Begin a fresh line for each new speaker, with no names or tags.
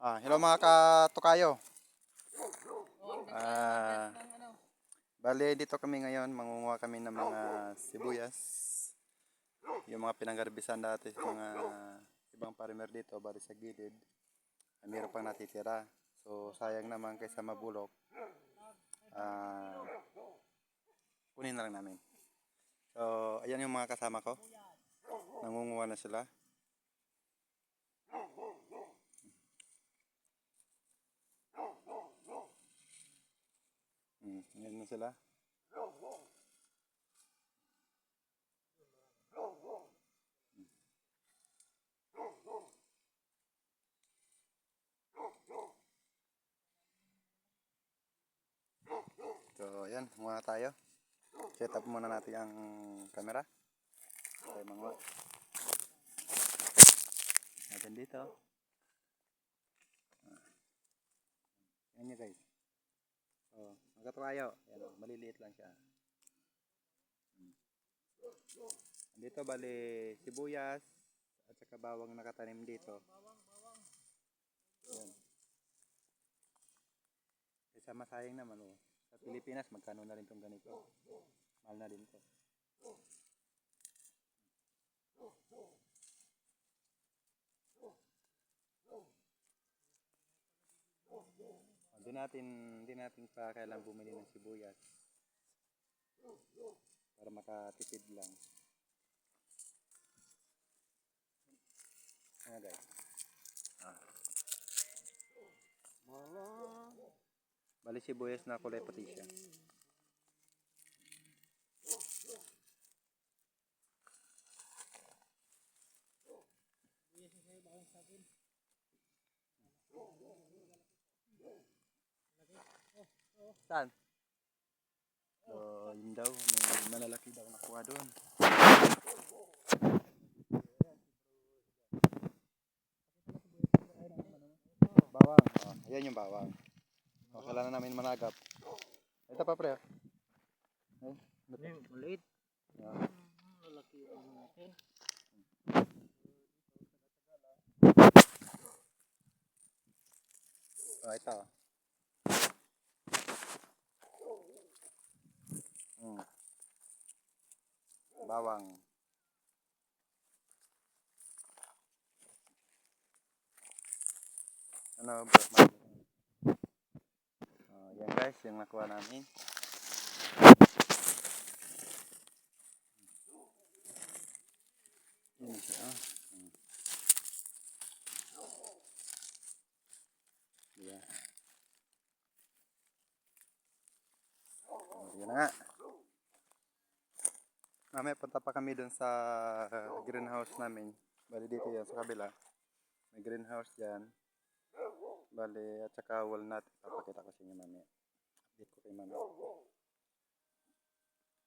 Hello mga katukayo. Ah, Bale dito kami ngayon, mangunguha kami ng mga sibuyas. Yung mga pinanggarbisan dati sa mga ibang farmer dito, bali sa gilid. Mayroon pang natitira. So sayang naman kaysa mabulok. Ah, Kunin na lang namin. So ayan yung mga kasama ko. Nangunguha na sila. Ayan na sila. So ayan, muna tayo. Set up muna natin ang camera. Tayo manguha. Natin dito. Ayan nyo guys. So, magkatukayo. Ayan, maliliit lang siya. Dito bali sibuyas at saka bawang nakatanim dito. Ayan. Kaysa masayang naman oh. Sa Pilipinas magkano na rin tong ganito. Mahal na din to. Hindi natin pa kailangan bumili ng sibuyas para makatipid lang. Ayan guys. Bali sibuyas na kulay puti siya. Saan? So, yun daw, may malalaki daw nakuha doon. Bawang, ayan yung bawang. Kailangan namin managap. Ito pa pre. Ay,
Maliit. Lalaki yung natin.
ito. Bawang. Ano bro? Yan guys, yung nakuha namin. Yan siya. Yeah. Yan na nga. Mamaya punta pa kami dun sa greenhouse namin. Bali dito yan sa kabila. May greenhouse dyan. Bali at saka walnut. Papakita ko sa inyo mamaya. Update ko kay mamaya.